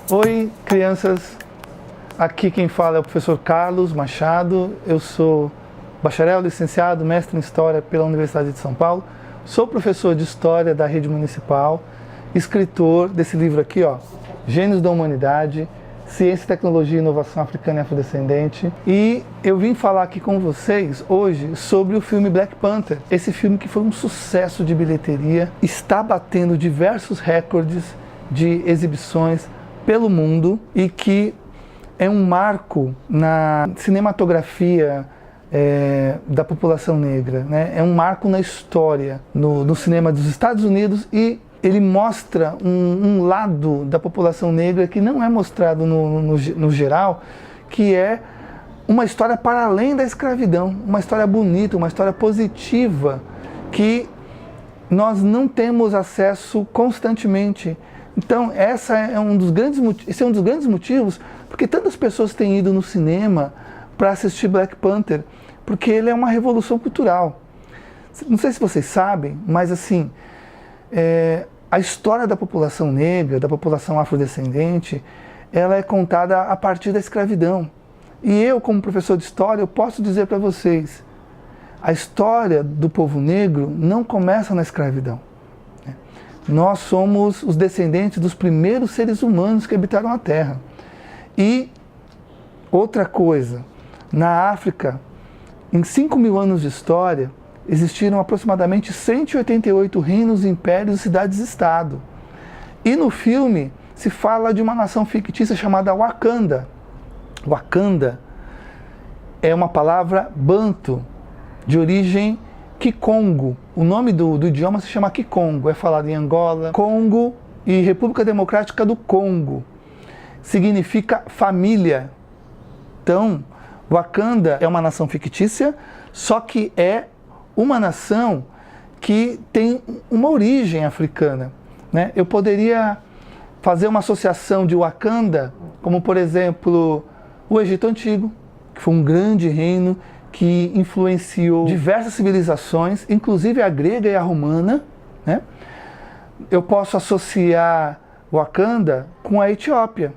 Oi, crianças. Aqui quem fala é o professor Carlos Machado. Eu sou bacharel, licenciado, mestre em História pela Universidade de São Paulo. Sou professor de História da Rede Municipal, escritor desse livro aqui, ó, Gênios da Humanidade, Ciência, Tecnologia e Inovação Africana e Afrodescendente. E eu vim falar aqui com vocês hoje sobre o filme Black Panther. Esse filme que foi um sucesso de bilheteria, está batendo diversos recordes de exibições pelo mundo e que é um marco na cinematografia da população negra, né? É um marco na história, no cinema dos Estados Unidos, e ele mostra um lado da população negra que não é mostrado no geral, que é uma história para além da escravidão, uma história bonita, uma história positiva, que nós não temos acesso constantemente. Então esse é um dos grandes motivos porque tantas pessoas têm ido no cinema para assistir Black Panther, porque ele é uma revolução cultural. Não sei se vocês sabem, mas assim, a história da população negra, da população afrodescendente, ela é contada a partir da escravidão. E eu, como professor de história, eu posso dizer para vocês, a história do povo negro não começa na escravidão. Nós somos os descendentes dos primeiros seres humanos que habitaram a Terra. E outra coisa, na África, em 5.000 anos de história, existiram aproximadamente 188 reinos, impérios e cidades-estado. E no filme se fala de uma nação fictícia chamada Wakanda. Wakanda é uma palavra banto, de origem Kikongo. O nome do idioma se chama Kikongo, é falado em Angola, Congo e República Democrática do Congo. Significa família. Então, Wakanda é uma nação fictícia, só que é uma nação que tem uma origem africana, né? Eu poderia fazer uma associação de Wakanda, como por exemplo, o Egito Antigo, que foi um grande reino que influenciou diversas civilizações, inclusive a grega e a romana, né? Eu posso associar Wakanda com a Etiópia.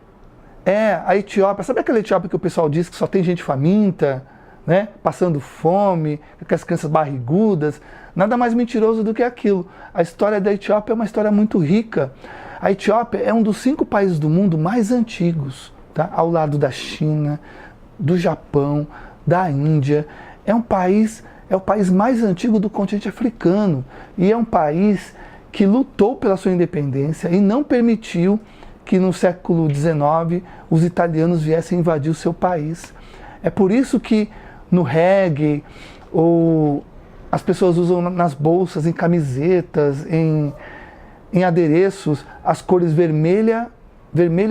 A Etiópia, sabe aquela Etiópia que o pessoal diz que só tem gente faminta, né? Passando fome, com as crianças barrigudas? Nada mais mentiroso do que aquilo. A história da Etiópia é uma história muito rica. A Etiópia é um dos 5 países do mundo mais antigos, tá? Ao lado da China, do Japão, da Índia. É o país mais antigo do continente africano, e é um país que lutou pela sua independência e não permitiu que no século XIX os italianos viessem invadir o seu país. É por isso que no reggae, ou as pessoas usam nas bolsas, em camisetas, em adereços, as cores vermelho,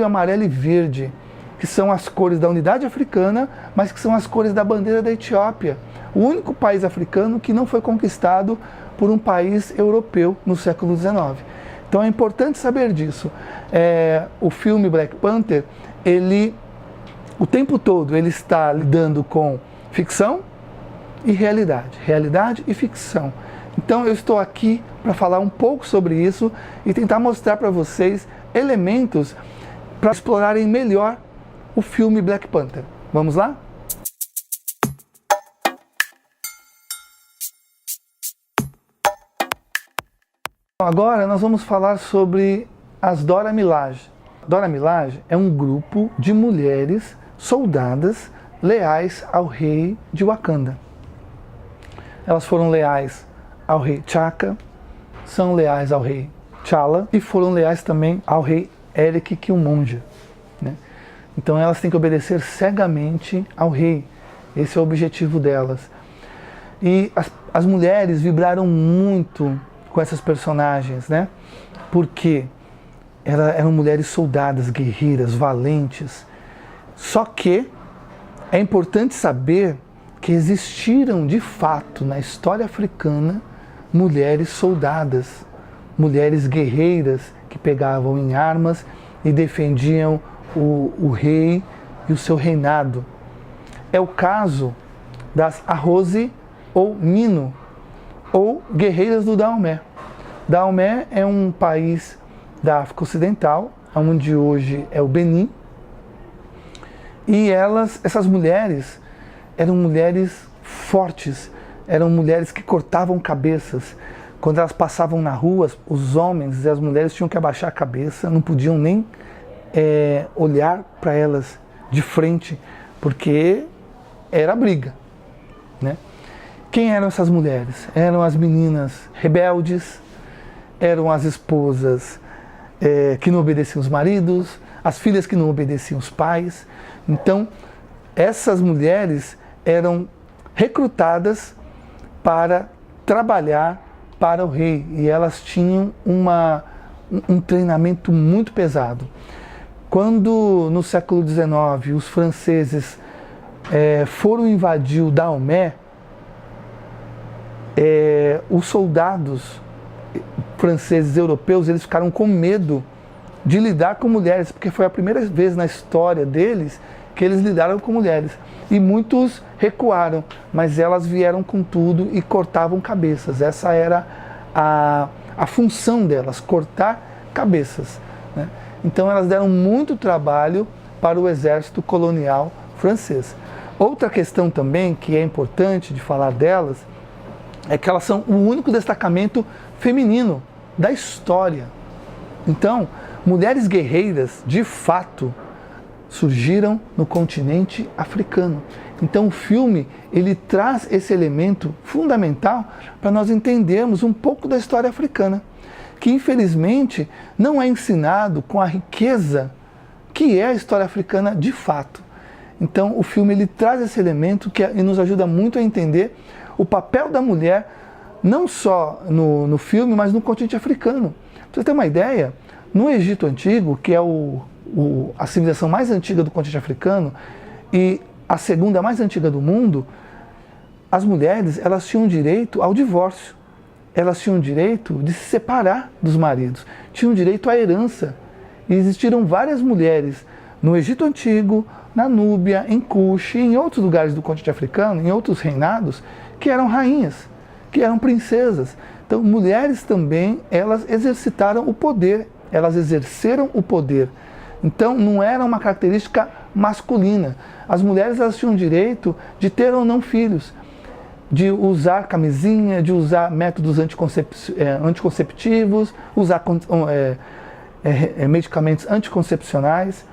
amarelo e verde, que são as cores da unidade africana, mas que são as cores da bandeira da Etiópia. O único país africano que não foi conquistado por um país europeu no século XIX. Então é importante saber disso. O filme Black Panther, o tempo todo ele está lidando com ficção e realidade. Realidade e ficção. Então eu estou aqui para falar um pouco sobre isso e tentar mostrar para vocês elementos para explorarem melhor o filme Black Panther. Vamos lá? Agora nós vamos falar sobre as Dora Milaje. Dora Milaje é um grupo de mulheres soldadas leais ao rei de Wakanda. Elas foram leais ao rei T'Chaka, são leais ao rei T'Challa e foram leais também ao rei Eric Killmonger, né? Então elas têm que obedecer cegamente ao rei. Esse é o objetivo delas. E as mulheres vibraram muito com essas personagens, né? Porque eram mulheres soldadas, guerreiras, valentes. Só que é importante saber que existiram de fato na história africana mulheres soldadas, mulheres guerreiras que pegavam em armas e defendiam o rei e o seu reinado. É o caso das Arrose ou Mino, ou guerreiras do Daomé. Daomé é um país da África Ocidental, onde hoje é o Benin. E essas mulheres, eram mulheres fortes, eram mulheres que cortavam cabeças. Quando elas passavam na rua, os homens e as mulheres tinham que abaixar a cabeça, não podiam nem olhar para elas de frente, porque era briga, né? Quem eram essas mulheres? Eram as meninas rebeldes, eram as esposas que não obedeciam os maridos, as filhas que não obedeciam os pais. Então, essas mulheres eram recrutadas para trabalhar para o rei, e elas tinham um treinamento muito pesado. Quando no século XIX os franceses foram invadir o Dahomey, os soldados franceses europeus, eles ficaram com medo de lidar com mulheres, porque foi a primeira vez na história deles que eles lidaram com mulheres. E muitos recuaram, mas elas vieram com tudo e cortavam cabeças. Essa era a função delas, cortar cabeças, né? Então elas deram muito trabalho para o exército colonial francês. Outra questão também que é importante de falar delas é que elas são o único destacamento feminino da história. Então, mulheres guerreiras, de fato, surgiram no continente africano. Então o filme, ele traz esse elemento fundamental para nós entendermos um pouco da história africana, que infelizmente não é ensinado com a riqueza que é a história africana de fato. Então o filme, ele traz esse elemento e nos ajuda muito a entender o papel da mulher, não só no filme, mas no continente africano. Para você ter uma ideia, no Egito Antigo, que é a civilização mais antiga do continente africano e a segunda mais antiga do mundo, as mulheres, elas tinham direito ao divórcio, elas tinham direito de se separar dos maridos, tinham direito à herança. E existiram várias mulheres no Egito Antigo, na Núbia, em Cush, em outros lugares do continente africano, em outros reinados, que eram rainhas, que eram princesas. Então, mulheres também, elas exercitaram o poder, elas exerceram o poder. Então, não era uma característica masculina. As mulheres, elas tinham direito de ter ou não filhos, de usar camisinha, de usar métodos anticonceptivos, usar medicamentos anticoncepcionais,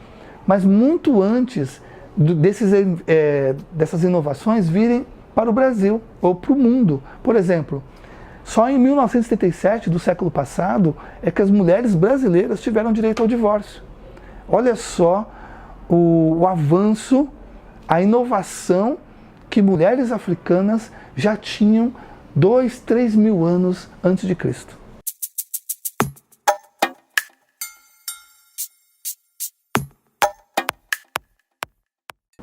mas muito antes dessas inovações virem para o Brasil ou para o mundo. Por exemplo, só em 1977, do século passado, é que as mulheres brasileiras tiveram direito ao divórcio. Olha só o avanço, a inovação que mulheres africanas já tinham 2, 3 mil anos antes de Cristo.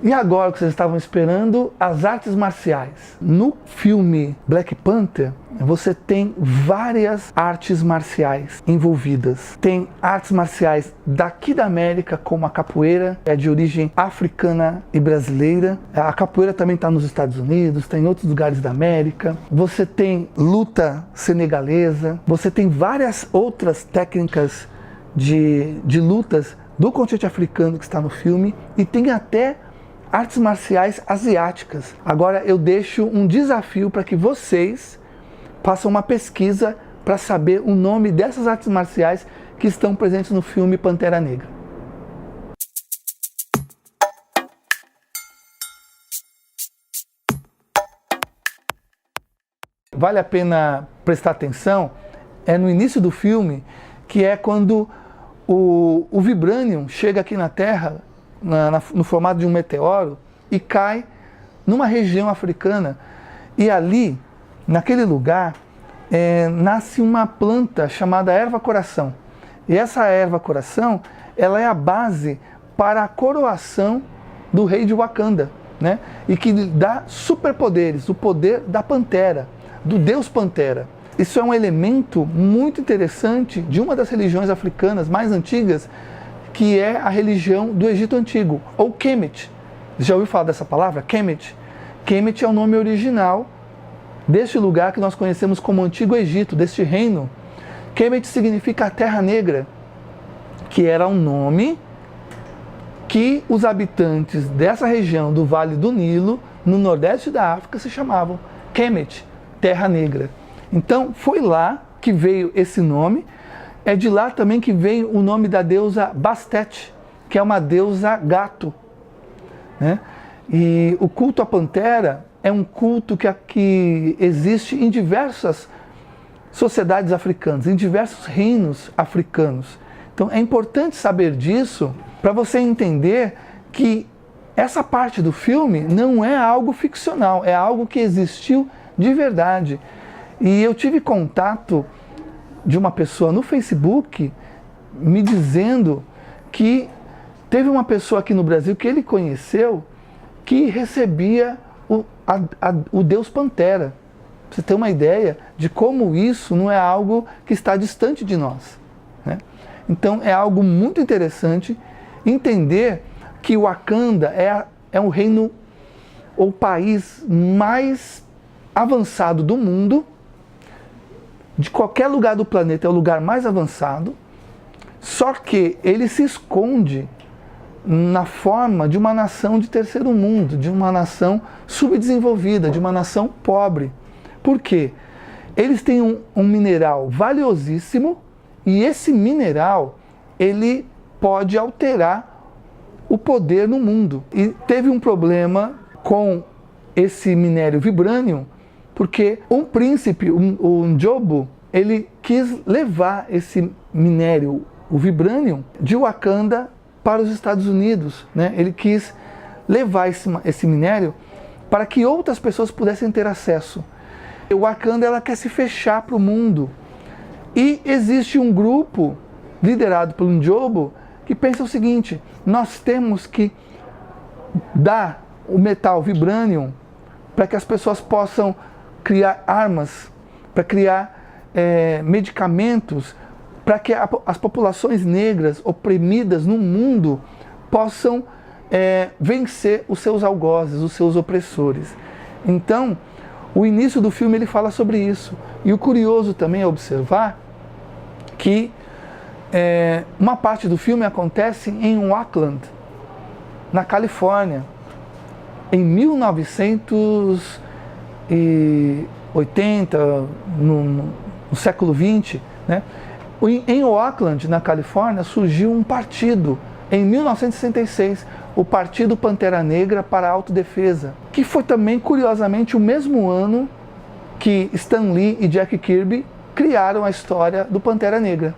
E agora, o que vocês estavam esperando, as artes marciais. No filme Black Panther, você tem várias artes marciais envolvidas. Tem artes marciais daqui da América, como a capoeira, é de origem africana e brasileira. A capoeira também está nos Estados Unidos, tem em outros lugares da América. Você tem luta senegalesa, você tem várias outras técnicas de lutas do continente africano que está no filme, e tem até artes marciais asiáticas. Agora eu deixo um desafio para que vocês façam uma pesquisa para saber o nome dessas artes marciais que estão presentes no filme Pantera Negra. Vale a pena prestar atenção, no início do filme, que é quando o Vibranium chega aqui na Terra, no formato de um meteoro, e cai numa região africana. E ali, naquele lugar, nasce uma planta chamada erva-coração. E essa erva-coração, ela é a base para a coroação do rei de Wakanda, né? E que dá superpoderes, o poder da pantera, do deus Pantera. Isso é um elemento muito interessante de uma das religiões africanas mais antigas, que é a religião do Egito Antigo, ou Kemet. Já ouviu falar dessa palavra? Kemet? Kemet é o nome original deste lugar que nós conhecemos como Antigo Egito, deste reino. Kemet significa a Terra Negra, que era um nome que os habitantes dessa região do Vale do Nilo, no nordeste da África, se chamavam Kemet, Terra Negra. Então foi lá que veio esse nome, é de lá também que veio o nome da deusa Bastet, que é uma deusa gato, né? E o culto à pantera é um culto que existe em diversas sociedades africanas, em diversos reinos africanos. Então é importante saber disso para você entender que essa parte do filme não é algo ficcional, é algo que existiu de verdade. E eu tive contato de uma pessoa no Facebook me dizendo que teve uma pessoa aqui no Brasil que ele conheceu que recebia o Deus Pantera. Pra você ter uma ideia de como isso não é algo que está distante de nós, né? Então é algo muito interessante entender que o Wakanda é o reino ou país mais avançado do mundo. De qualquer lugar do planeta é o lugar mais avançado, só que ele se esconde na forma de uma nação de terceiro mundo, de uma nação subdesenvolvida, de uma nação pobre. Por quê? Eles têm um mineral valiosíssimo e esse mineral ele pode alterar o poder no mundo. E teve um problema com esse minério vibranium, porque um príncipe, o N'Jobu, ele quis levar esse minério, o vibranium, de Wakanda para os Estados Unidos, né? Ele quis levar esse minério para que outras pessoas pudessem ter acesso. O Wakanda ela quer se fechar para o mundo. E existe um grupo liderado pelo N'Jobu que pensa o seguinte: nós temos que dar o metal vibranium para que as pessoas possam criar armas, para criar medicamentos, para que as populações negras oprimidas no mundo possam vencer os seus algozes, os seus opressores. Então, o início do filme ele fala sobre isso. E o curioso também é observar que uma parte do filme acontece em Oakland, na Califórnia, em 1980, no século XX, né? Em Oakland, na Califórnia, surgiu um partido, em 1966, o Partido Pantera Negra para a Autodefesa, que foi também, curiosamente, o mesmo ano que Stan Lee e Jack Kirby criaram a história do Pantera Negra.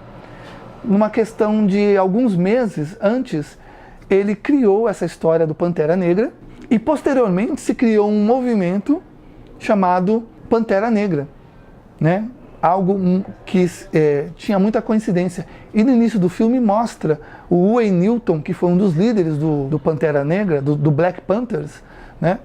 Numa questão de alguns meses antes, ele criou essa história do Pantera Negra e, posteriormente, se criou um movimento chamado Pantera Negra, né? Algo que tinha muita coincidência. E no início do filme mostra o Huey Newton, que foi um dos líderes do Pantera Negra, do Black Panthers, né?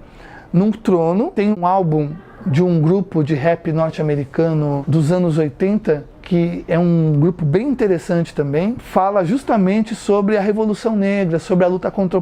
Num trono. Tem um álbum de um grupo de rap norte-americano dos anos 80, que é um grupo bem interessante também. Fala justamente sobre a Revolução Negra, sobre a luta contra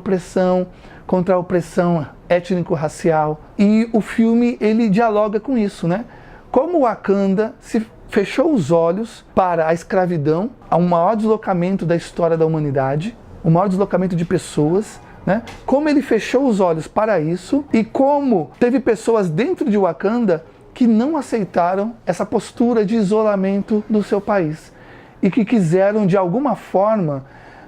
a opressão étnico-racial. E o filme, ele dialoga com isso, né? Como Wakanda se fechou os olhos para a escravidão, a um maior deslocamento da história da humanidade, o maior deslocamento de pessoas, né? Como ele fechou os olhos para isso e como teve pessoas dentro de Wakanda que não aceitaram essa postura de isolamento do seu país e que quiseram de alguma forma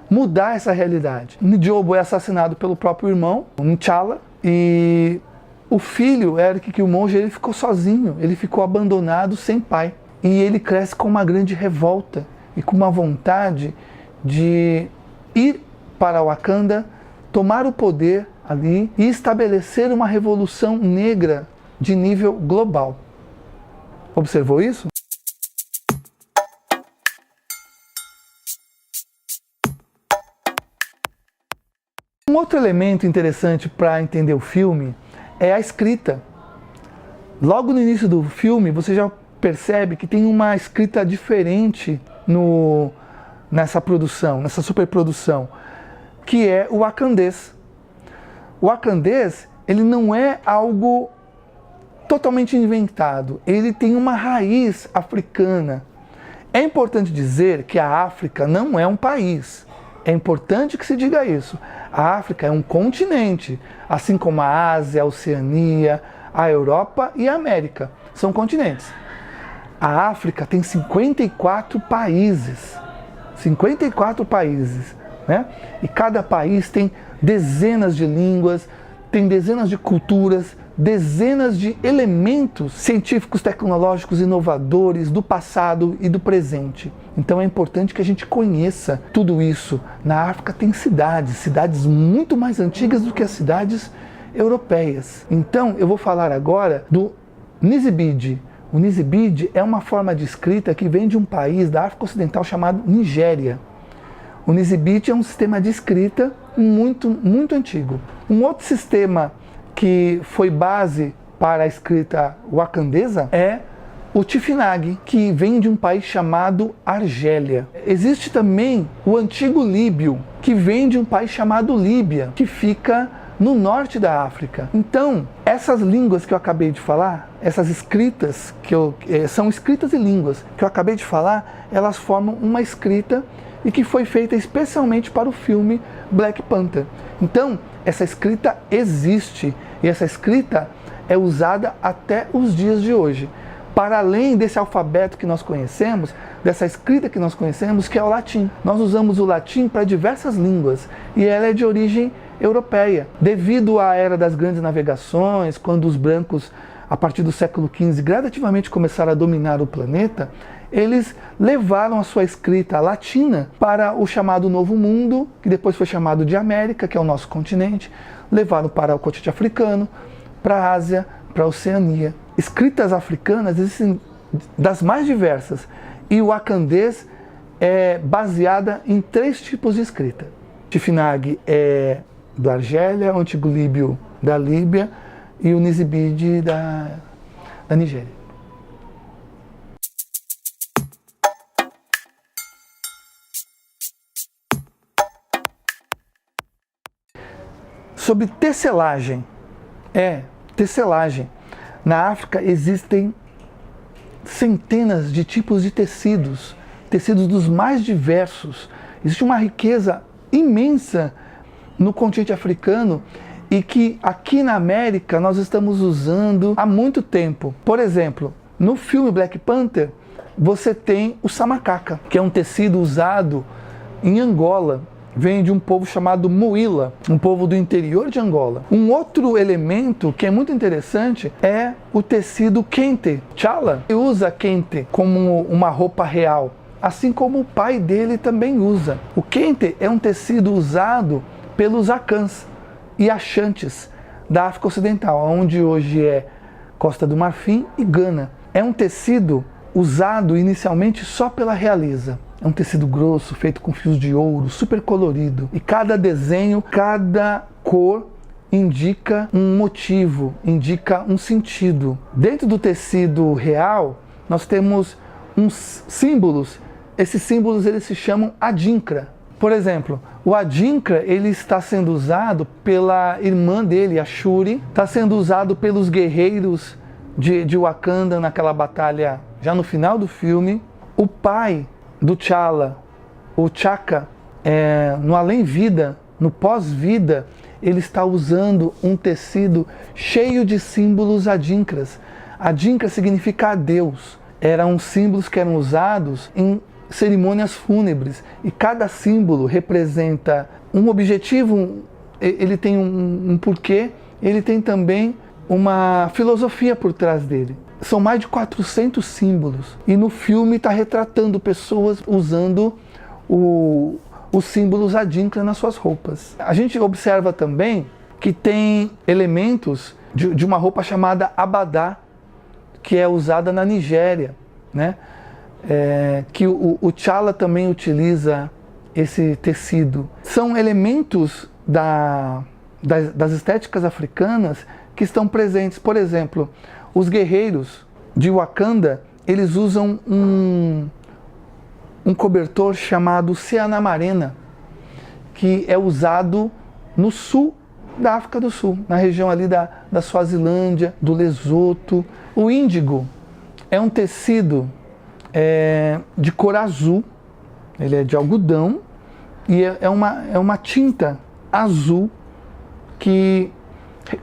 mudar essa realidade. N'Jobu é assassinado pelo próprio irmão, N'Challa, e o filho, Eric Killmonger, ele ficou sozinho, ele ficou abandonado, sem pai. E ele cresce com uma grande revolta e com uma vontade de ir para Wakanda, tomar o poder ali e estabelecer uma revolução negra de nível global. Observou isso? Um outro elemento interessante para entender o filme é a escrita. Logo no início do filme, você já percebe que tem uma escrita diferente nessa produção, nessa superprodução, que é o wakandês. O wakandês, ele não é algo totalmente inventado, ele tem uma raiz africana. É importante dizer que a África não é um país. É importante que se diga isso. A África é um continente, assim como a Ásia, a Oceania, a Europa e a América. São continentes. A África tem 54 países. 54 países, né? E cada país tem dezenas de línguas, tem dezenas de culturas, dezenas de elementos científicos, tecnológicos, inovadores do passado e do presente. Então é importante que a gente conheça tudo isso. Na África tem cidades muito mais antigas do que as cidades europeias. Então eu vou falar agora do Nizibide. O Nizibide é uma forma de escrita que vem de um país da África Ocidental chamado Nigéria. O Nizibide é um sistema de escrita muito antigo. Um outro sistema que foi base para a escrita wakandesa é o Tifinagh, que vem de um país chamado Argélia. Existe também o antigo líbio, que vem de um país chamado Líbia, que fica no norte da África. Então, essas línguas que eu acabei de falar, essas escritas, são escritas e línguas que eu acabei de falar, elas formam uma escrita e que foi feita especialmente para o filme Black Panther. Então, essa escrita existe e essa escrita é usada até os dias de hoje. Para além desse alfabeto que nós conhecemos, dessa escrita que nós conhecemos, que é o latim. Nós usamos o latim para diversas línguas e ela é de origem europeia. Devido à era das grandes navegações, quando os brancos, a partir do século XV, gradativamente começaram a dominar o planeta, eles levaram a sua escrita latina para o chamado Novo Mundo, que depois foi chamado de América, que é o nosso continente, levaram para o continente africano, para a Ásia, para a Oceania. Escritas africanas existem das mais diversas, e o wakandês é baseada em 3 tipos de escrita. Tifinagh é do Argélia, o antigo líbio da Líbia e o Nizibide da Nigéria. Sobre tecelagem. Tecelagem. Na África existem centenas de tipos de tecidos dos mais diversos. Existe uma riqueza imensa no continente africano e que aqui na América nós estamos usando há muito tempo. Por exemplo, no filme Black Panther, você tem o samacaca, que é um tecido usado em Angola. Vem de um povo chamado Muila, um povo do interior de Angola. Um outro elemento que é muito interessante é o tecido kente. T'Challa usa kente como uma roupa real, assim como o pai dele também usa. O kente é um tecido usado pelos Akans e Achantes da África Ocidental, onde hoje é Costa do Marfim e Gana. É um tecido usado inicialmente só pela realeza. É um tecido grosso, feito com fios de ouro, super colorido. E cada desenho, cada cor indica um motivo, indica um sentido. Dentro do tecido real, nós temos uns símbolos. Esses símbolos eles se chamam adinkra. Por exemplo, o adinkra ele está sendo usado pela irmã dele, a Shuri. Está sendo usado pelos guerreiros de Wakanda naquela batalha já no final do filme. O pai do T'Challa, o T'Chaka, no além-vida, no pós-vida, ele está usando um tecido cheio de símbolos adinkras. Adinkra significa adeus. Eram símbolos que eram usados em cerimônias fúnebres. E cada símbolo representa um objetivo, ele tem um porquê, ele tem também uma filosofia por trás dele. São mais de 400 símbolos. E no filme está retratando pessoas usando os símbolos adinkra nas suas roupas. A gente observa também que tem elementos de uma roupa chamada abadá, que é usada na Nigéria, né? Que o T'Challa também utiliza esse tecido. São elementos das estéticas africanas que estão presentes. Por exemplo, os guerreiros de Wakanda, eles usam um cobertor chamado Seanamarena, que é usado no sul da África do Sul, na região ali da Suazilândia, do Lesoto. O índigo é um tecido de cor azul, ele é de algodão, E é uma tinta azul que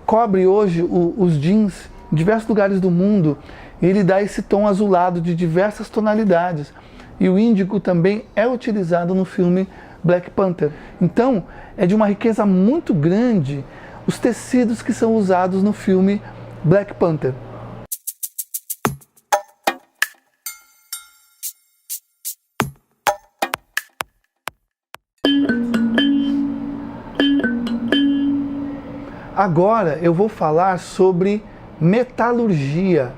cobre hoje os jeans em diversos lugares do mundo. E ele dá esse tom azulado de diversas tonalidades. E o índigo também é utilizado no filme Black Panther. Então, é de uma riqueza muito grande os tecidos que são usados no filme Black Panther. Agora eu vou falar sobre metalurgia.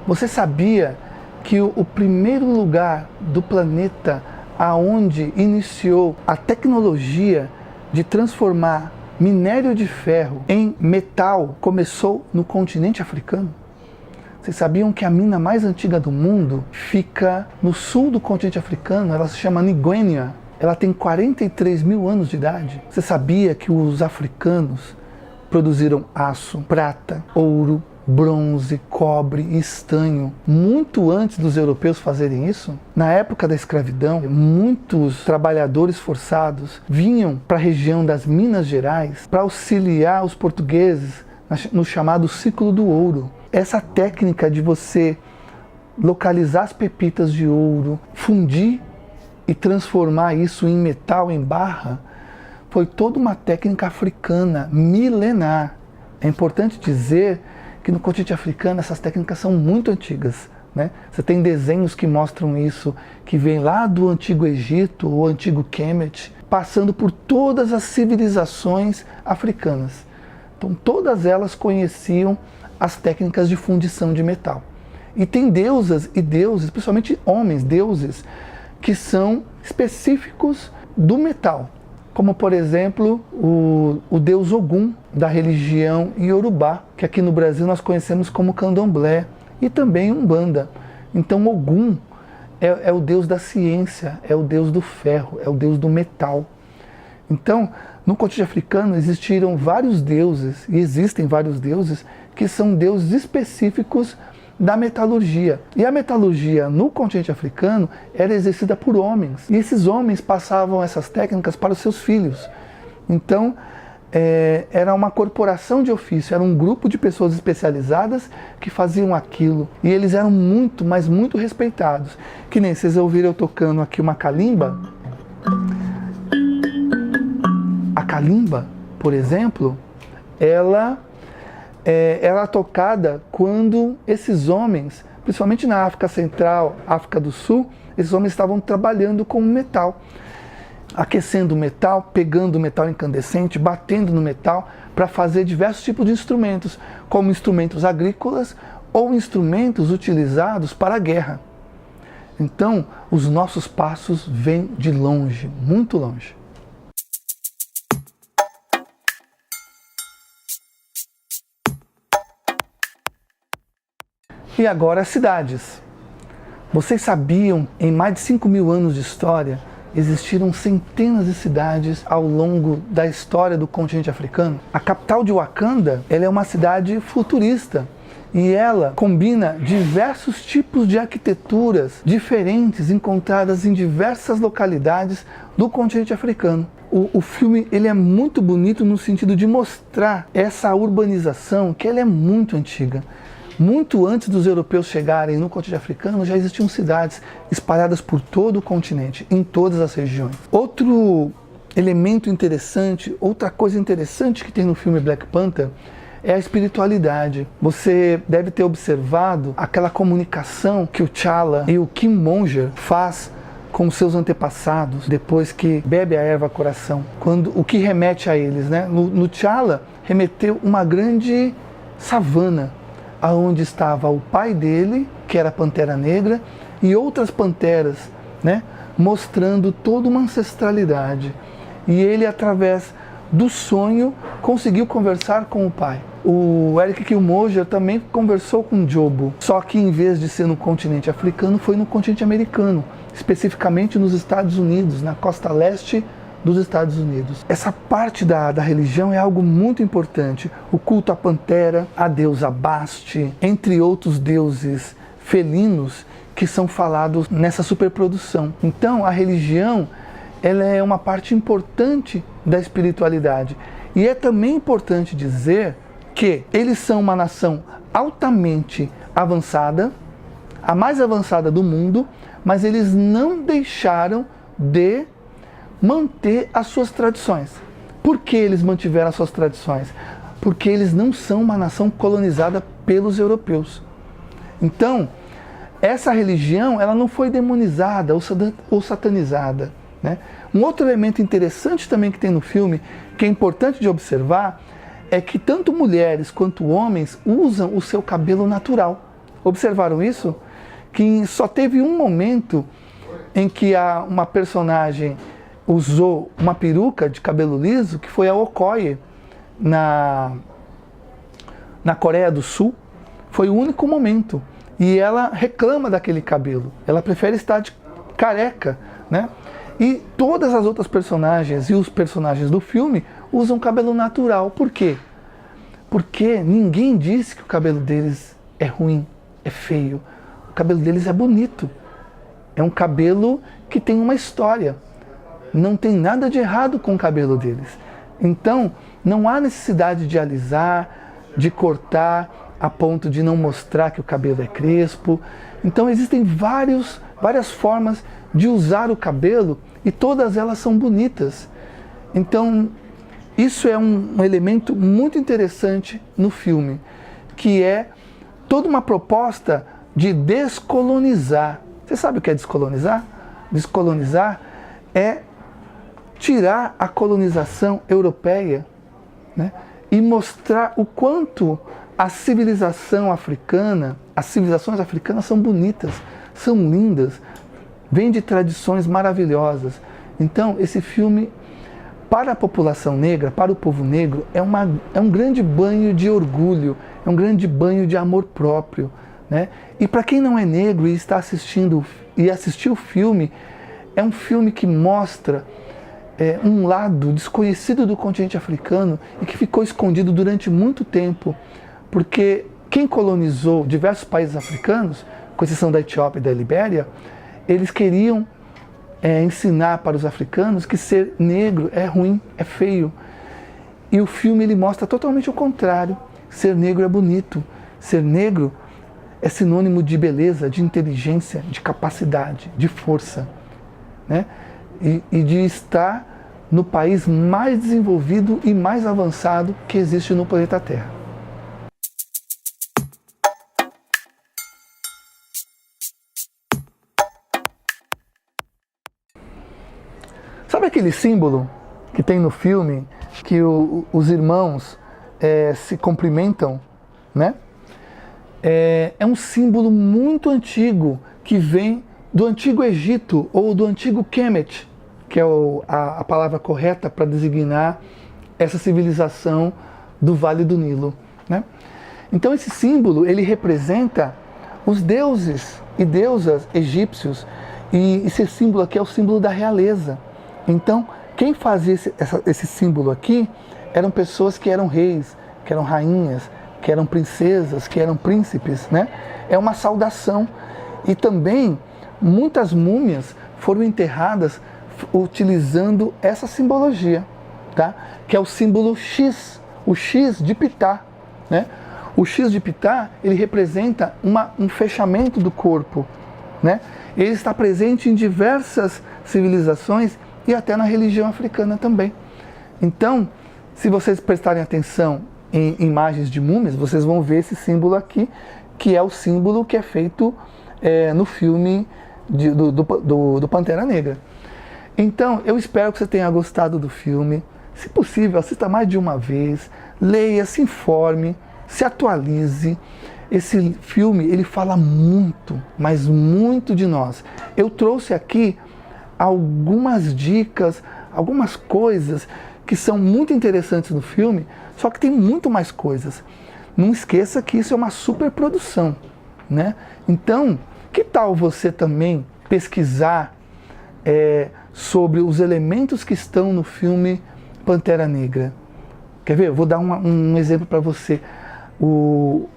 Você sabia que o primeiro lugar do planeta aonde iniciou a tecnologia de transformar minério de ferro em metal começou no continente africano? Vocês sabiam que a mina mais antiga do mundo fica no sul do continente africano? Ela se chama Nguenia. Ela tem 43 mil anos de idade. Você sabia que os africanos produziram aço, prata, ouro, bronze, cobre e estanho muito antes dos europeus fazerem isso? Na época da escravidão, muitos trabalhadores forçados vinham para a região das Minas Gerais para auxiliar os portugueses no chamado ciclo do ouro. Essa técnica de você localizar as pepitas de ouro, fundir e transformar isso em metal, em barra, foi toda uma técnica africana milenar. É importante dizer que no continente africano essas técnicas são muito antigas, né? Você tem desenhos que mostram isso, que vem lá do Antigo Egito, ou Antigo Kemet, passando por todas as civilizações africanas. Então todas elas conheciam as técnicas de fundição de metal. E tem deusas e deuses, principalmente homens, deuses, que são específicos do metal. Como, por exemplo, o deus Ogum, da religião Iorubá, que aqui no Brasil nós conhecemos como Candomblé, e também Umbanda. Então Ogum é o deus da ciência, é o deus do ferro, é o deus do metal. Então, no continente africano existiram vários deuses, e existem vários deuses, que são deuses específicos da metalurgia. E a metalurgia no continente africano era exercida por homens. E esses homens passavam essas técnicas para os seus filhos. Então, era uma corporação de ofício, era um grupo de pessoas especializadas que faziam aquilo. E eles eram muito, mas muito respeitados. Que nem vocês ouviram eu tocando aqui uma calimba. A calimba, por exemplo, ela era tocada quando esses homens, principalmente na África Central, África do Sul, esses homens estavam trabalhando com metal, aquecendo o metal, pegando o metal incandescente, batendo no metal para fazer diversos tipos de instrumentos, como instrumentos agrícolas ou instrumentos utilizados para a guerra. Então, os nossos passos vêm de longe, muito longe. E agora as cidades. Vocês sabiam, em mais de 5 mil anos de história, existiram centenas de cidades ao longo da história do continente africano? A capital de Wakanda, ela é uma cidade futurista e ela combina diversos tipos de arquiteturas diferentes encontradas em diversas localidades do continente africano. O filme ele é muito bonito no sentido de mostrar essa urbanização que ela é muito antiga. Muito antes dos europeus chegarem no continente africano, já existiam cidades espalhadas por todo o continente, em todas as regiões. Outro elemento interessante, outra coisa interessante que tem no filme Black Panther é a espiritualidade. Você deve ter observado aquela comunicação que o T'Challa e o Killmonger faz com seus antepassados depois que bebe a erva coração. O que remete a eles, né? No T'Challa remeteu uma grande savana, aonde estava o pai dele, que era a Pantera Negra, e outras panteras, né, mostrando toda uma ancestralidade. E ele, através do sonho, conseguiu conversar com o pai. O Eric Killmonger também conversou com Jobo, só que em vez de ser no continente africano, foi no continente americano, especificamente nos Estados Unidos, na costa leste dos Estados Unidos. Essa parte da religião é algo muito importante. O culto à pantera, a deusa Basti, entre outros deuses felinos que são falados nessa superprodução. Então a religião ela é uma parte importante da espiritualidade. E é também importante dizer que eles são uma nação altamente avançada, a mais avançada do mundo, mas eles não deixaram de manter as suas tradições. Por que eles mantiveram as suas tradições? Porque eles não são uma nação colonizada pelos europeus. Então, essa religião ela não foi demonizada ou satanizada, né? Um outro elemento interessante também que tem no filme, que é importante de observar, é que tanto mulheres quanto homens usam o seu cabelo natural. Observaram isso? Que só teve um momento em que uma personagem usou uma peruca de cabelo liso, que foi a Okoye, na Coreia do Sul. Foi o único momento. E ela reclama daquele cabelo. Ela prefere estar de careca, né? E todas as outras personagens e os personagens do filme usam cabelo natural. Por quê? Porque ninguém disse que o cabelo deles é ruim, é feio. O cabelo deles é bonito. É um cabelo que tem uma história. Não tem nada de errado com o cabelo deles. Então, não há necessidade de alisar, de cortar a ponto de não mostrar que o cabelo é crespo. Então, existem várias formas de usar o cabelo e todas elas são bonitas. Então, isso é um elemento muito interessante no filme, que é toda uma proposta de descolonizar. Você sabe o que é descolonizar? Descolonizar é tirar a colonização europeia, né, e mostrar o quanto a civilização africana, as civilizações africanas são bonitas, são lindas, vêm de tradições maravilhosas. Então, esse filme, para a população negra, para o povo negro, é um grande banho de orgulho, é um grande banho de amor próprio, né? E para quem não é negro e está assistindo e assistiu o filme, é um filme que mostra um lado desconhecido do continente africano e que ficou escondido durante muito tempo, porque quem colonizou diversos países africanos, com exceção da Etiópia e da Libéria, eles queriam ensinar para os africanos que ser negro é ruim, é feio. E o filme ele mostra totalmente o contrário. Ser negro é bonito. Ser negro é sinônimo de beleza, de inteligência, de capacidade, de força, né? E de estar no país mais desenvolvido e mais avançado que existe no planeta Terra. Sabe aquele símbolo que tem no filme, que os irmãos se cumprimentam, né? É um símbolo muito antigo, que vem do Antigo Egito, ou do Antigo Kemet, que é a palavra correta para designar essa civilização do Vale do Nilo, né? Então esse símbolo, ele representa os deuses e deusas egípcios, e esse símbolo aqui é o símbolo da realeza. Então, quem fazia esse símbolo aqui eram pessoas que eram reis, que eram rainhas, que eram princesas, que eram príncipes, né? É uma saudação. E também, muitas múmias foram enterradas utilizando essa simbologia, tá? Que é o símbolo X, o X de Ptah, né? O X de Ptah, ele representa um fechamento do corpo, né? Ele está presente em diversas civilizações e até na religião africana também. Então, se vocês prestarem atenção em imagens de múmias, vocês vão ver esse símbolo aqui, que é o símbolo que é feito no filme do Pantera Negra. Então, eu espero que você tenha gostado do filme. Se possível, assista mais de uma vez, leia, se informe, se atualize. Esse filme, ele fala muito, mas muito de nós. Eu trouxe aqui algumas dicas, algumas coisas que são muito interessantes no filme, só que tem muito mais coisas. Não esqueça que isso é uma superprodução, né? Então, que tal você também pesquisar sobre os elementos que estão no filme Pantera Negra? Quer ver? Eu vou dar um exemplo para você. O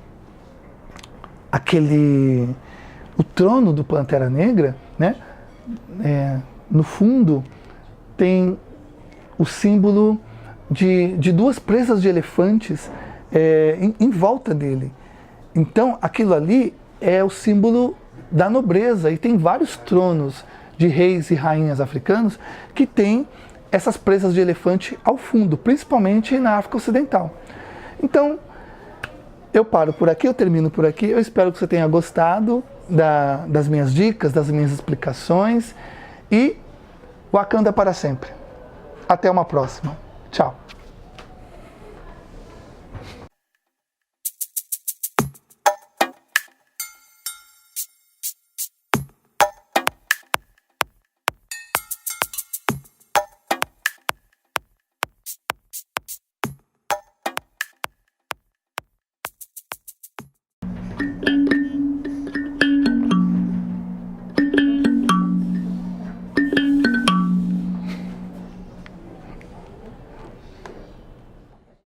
trono do Pantera Negra, né? No fundo, tem o símbolo de duas presas de elefantes em volta dele. Então, aquilo ali é o símbolo da nobreza, e tem vários tronos de reis e rainhas africanos que têm essas presas de elefante ao fundo, principalmente na África Ocidental. Então, eu paro por aqui, eu termino por aqui. Eu espero que você tenha gostado das minhas dicas, das minhas explicações, e Wakanda para sempre. Até uma próxima. Tchau.